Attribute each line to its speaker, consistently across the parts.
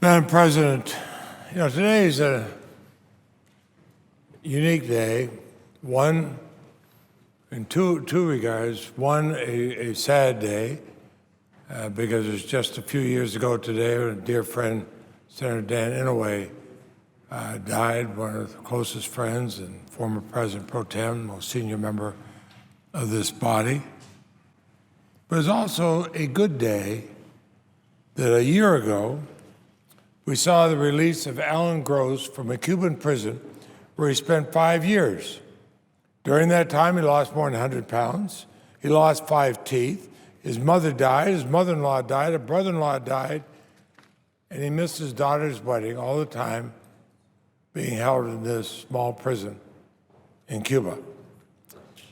Speaker 1: Madam President, today is a unique day, one in two regards. One, a sad day, because it's just a few years ago today when a dear friend, Senator Dan Inouye, died, one of the closest friends and former President Pro Tem, most senior member of this body. But it's also a good day that a year ago, we saw the release of Alan Gross from a Cuban prison where he spent 5 years. During that time, he lost more than 100 pounds. He lost 5 teeth. His mother died, his mother-in-law died, a brother-in-law died, and he missed his daughter's wedding all the time being held in this small prison in Cuba.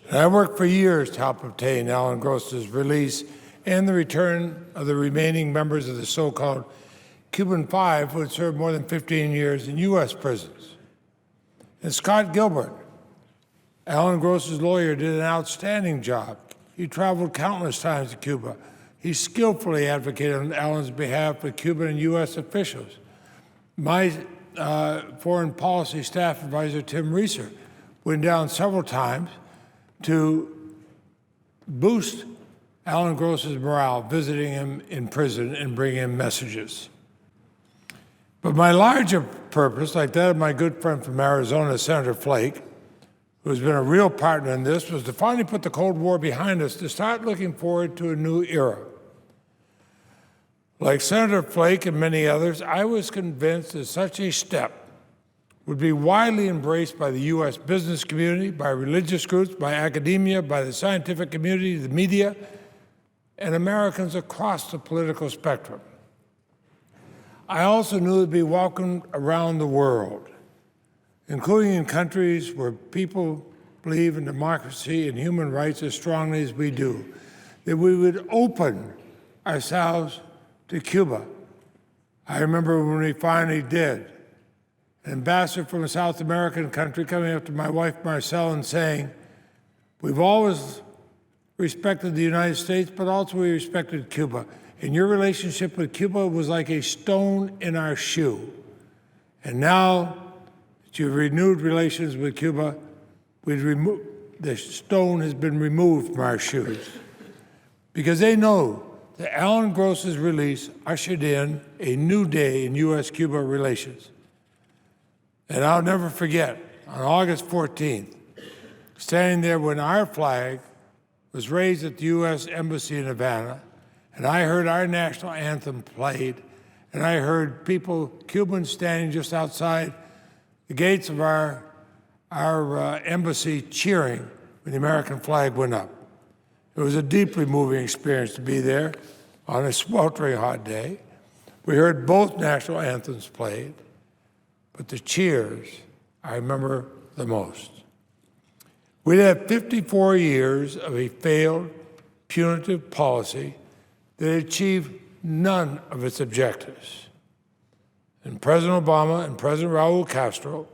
Speaker 1: And I worked for years to help obtain Alan Gross's release and the return of the remaining members of the so-called Cuban Five, who had served more than 15 years in U.S. prisons. And Scott Gilbert, Alan Gross's lawyer, did an outstanding job. He traveled countless times to Cuba. He skillfully advocated on Alan's behalf with Cuban and U.S. officials. My foreign policy staff advisor, Tim Reeser, went down several times to boost Alan Gross's morale, visiting him in prison and bringing him messages. But my larger purpose, like that of my good friend from Arizona, Senator Flake, who has been a real partner in this, was to finally put the Cold War behind us, to start looking forward to a new era. Like Senator Flake and many others, I was convinced that such a step would be widely embraced by the U.S. business community, by religious groups, by academia, by the scientific community, the media, and Americans across the political spectrum. I also knew it would be welcomed around the world, including in countries where people believe in democracy and human rights as strongly as we do, that we would open ourselves to Cuba. I remember when we finally did, an ambassador from a South American country coming up to my wife Marcelle and saying, "We've always respected the United States, but also we respected Cuba. And your relationship with Cuba was like a stone in our shoe. And now that you've renewed relations with Cuba, the stone has been removed from our shoes." Because they know that Alan Gross's release ushered in a new day in U.S.-Cuba relations. And I'll never forget, on August 14th, standing there when our flag was raised at the U.S. Embassy in Havana, and I heard our national anthem played, and I heard Cubans standing just outside the gates of our embassy cheering when the American flag went up. It was a deeply moving experience to be there on a sweltering hot day. We heard both national anthems played, but the cheers I remember the most. We'd had 54 years of a failed, punitive policy that achieved none of its objectives. And President Obama and President Raul Castro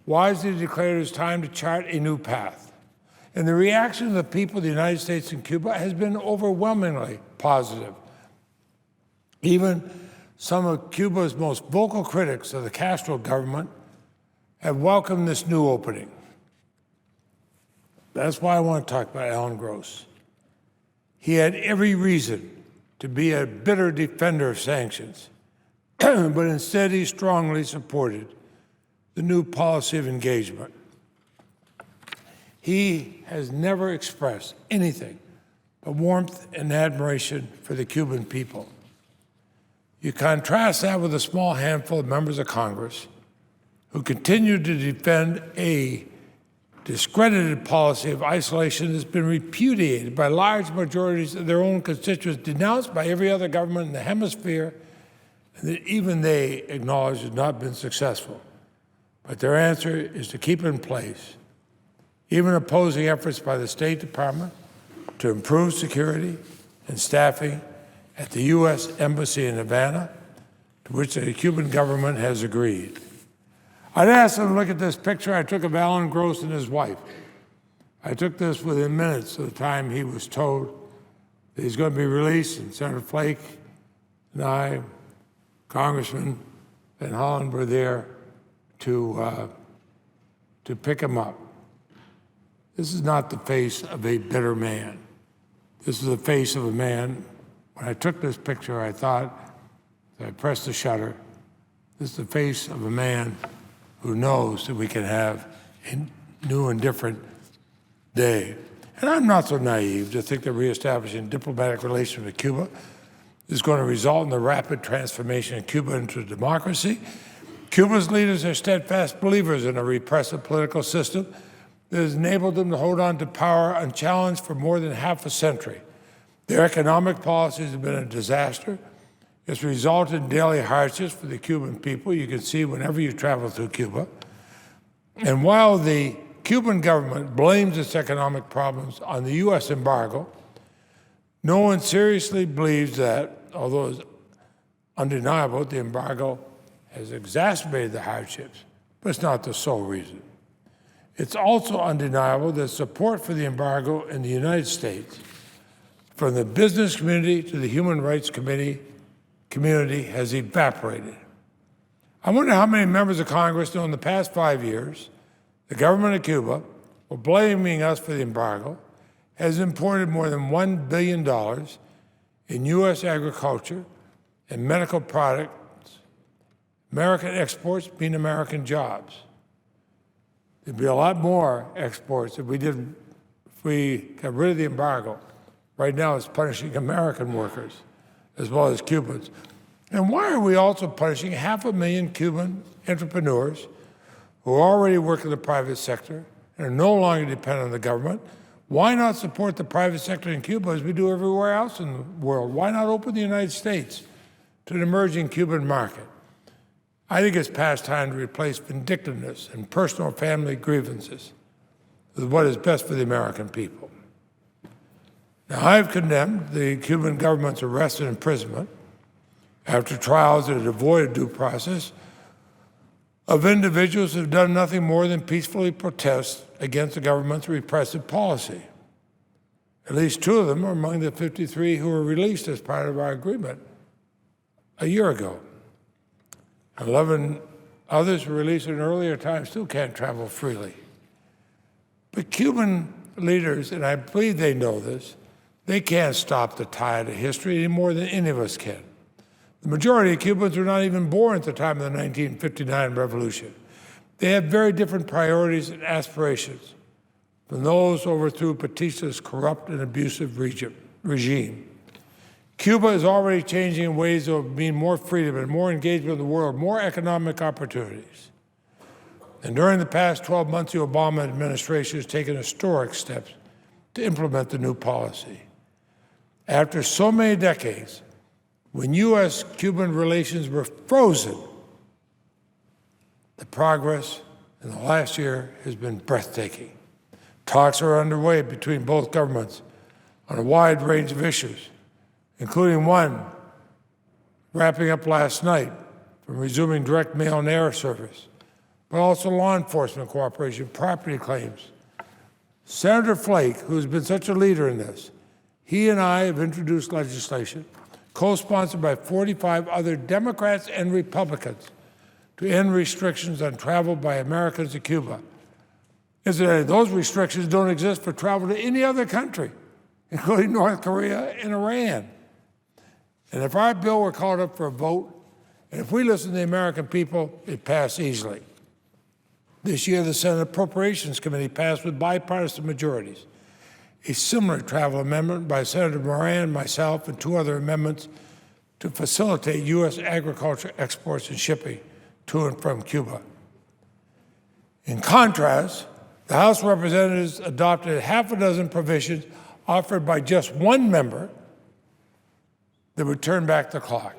Speaker 1: wisely declared it was time to chart a new path. And the reaction of the people of the United States and Cuba has been overwhelmingly positive. Even some of Cuba's most vocal critics of the Castro government have welcomed this new opening. That's why I want to talk about Alan Gross. He had every reason to be a bitter defender of sanctions, but instead he strongly supported the new policy of engagement. He has never expressed anything but warmth and admiration for the Cuban people. You contrast that with a small handful of members of Congress who continue to defend a discredited policy of isolation that's been repudiated by large majorities of their own constituents, denounced by every other government in the hemisphere, and that even they acknowledge has not been successful. But their answer is to keep in place, even opposing efforts by the State Department to improve security and staffing at the U.S. Embassy in Havana, to which the Cuban government has agreed. I'd ask them to look at this picture I took of Alan Gross and his wife. I took this within minutes of the time he was told that he's going to be released, and Senator Flake and I Congressman Van Hollen were there to pick him up. This is not the face of a bitter man. This is the face of a man. When I took this picture, I thought, as I pressed the shutter, this is the face of a man who knows that we can have a new and different day. And I'm not so naive to think that reestablishing diplomatic relations with Cuba is going to result in the rapid transformation of Cuba into a democracy. Cuba's leaders are steadfast believers in a repressive political system that has enabled them to hold on to power unchallenged for more than half a century. Their economic policies have been a disaster. It's resulted in daily hardships for the Cuban people. You can see whenever you travel through Cuba. And while the Cuban government blames its economic problems on the U.S. embargo, no one seriously believes that, although it's undeniable, the embargo has exacerbated the hardships, but it's not the sole reason. It's also undeniable that support for the embargo in the United States, from the business community to the human rights community has evaporated. I wonder how many members of Congress know in the past 5 years, the government of Cuba, while blaming us for the embargo, has imported more than $1 billion in U.S. agriculture and medical products. American exports mean American jobs. There'd be a lot more exports if we got rid of the embargo. Right now it's punishing American workers as well as Cubans. And why are we also punishing 500,000 Cuban entrepreneurs who already work in the private sector and are no longer dependent on the government? Why not support the private sector in Cuba as we do everywhere else in the world? Why not open the United States to an emerging Cuban market? I think it's past time to replace vindictiveness and personal family grievances with what is best for the American people. Now, I've condemned the Cuban government's arrest and imprisonment after trials that are devoid of due process of individuals who have done nothing more than peacefully protest against the government's repressive policy. At least 2 of them are among the 53 who were released as part of our agreement a year ago. 11 others were released at an earlier time, still can't travel freely. But Cuban leaders, and I believe they know this, they can't stop the tide of history any more than any of us can. The majority of Cubans were not even born at the time of the 1959 revolution. They have very different priorities and aspirations from those who overthrew Batista's corrupt and abusive regime. Cuba is already changing in ways that will mean more freedom and more engagement in the world, more economic opportunities. And during the past 12 months, the Obama administration has taken historic steps to implement the new policy. After so many decades, when U.S.-Cuban relations were frozen, the progress in the last year has been breathtaking. Talks are underway between both governments on a wide range of issues, including one wrapping up last night from resuming direct mail and air service, but also law enforcement cooperation, property claims. Senator Flake, who's been such a leader in this, he and I have introduced legislation co-sponsored by 45 other Democrats and Republicans to end restrictions on travel by Americans to Cuba. Incidentally, those restrictions don't exist for travel to any other country, including North Korea and Iran. And if our bill were called up for a vote, and if we listen to the American people, it passed easily. This year, the Senate Appropriations Committee passed with bipartisan majorities a similar travel amendment by Senator Moran, myself, and 2 other amendments to facilitate U.S. agriculture exports and shipping to and from Cuba. In contrast, the House of Representatives adopted 6 provisions offered by just 1 member that would turn back the clock.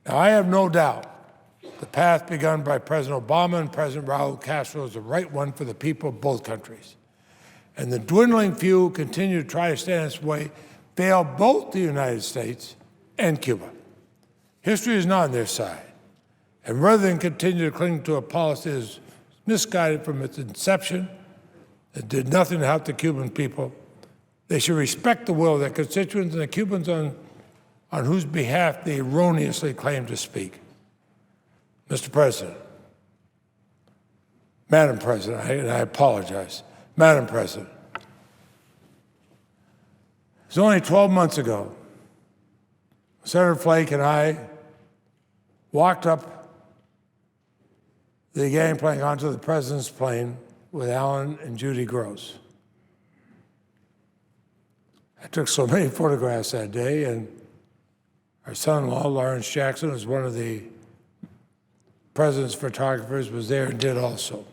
Speaker 1: Now, I have no doubt the path begun by President Obama and President Raul Castro is the right one for the people of both countries. And the dwindling few who continue to try to stand in its way fail both the United States and Cuba. History is not on their side. And rather than continue to cling to a policy that is misguided from its inception, that did nothing to help the Cuban people, they should respect the will of their constituents and the Cubans on whose behalf they erroneously claim to speak. Mr. President, Madam President, and I apologize, Madam President, it was only 12 months ago, Senator Flake and I walked up the gangplank onto the President's plane with Alan and Judy Gross. I took so many photographs that day, and our son-in-law, Lawrence Jackson, was one of the President's photographers, was there and did also.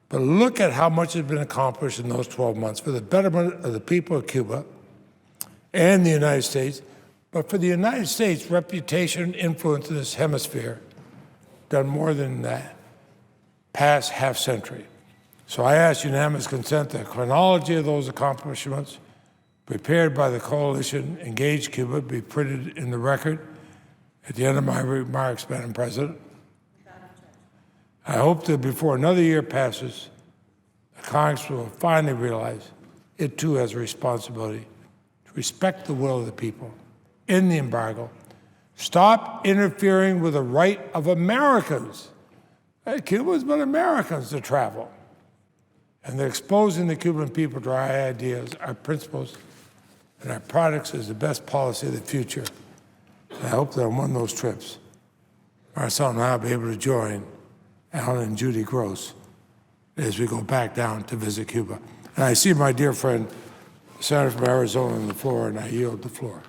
Speaker 1: But look at how much has been accomplished in those 12 months for the betterment of the people of Cuba and the United States, but for the United States' reputation and influence in this hemisphere, done more than that past half-century. So I ask unanimous consent that the chronology of those accomplishments prepared by the coalition Engage Cuba be printed in the record at the end of my remarks, Madam President. I hope that before another year passes, the Congress will finally realize it too has a responsibility to respect the will of the people, end the embargo, stop interfering with the right of Americans. Hey, Cubans, but Americans to travel. And they're exposing the Cuban people to our ideas, our principles, and our products as the best policy of the future. And I hope that on one of those trips, Marcel and I will be able to join Alan and Judy Gross as we go back down to visit Cuba. And I see my dear friend, the Senator from Arizona, on the floor, and I yield the floor.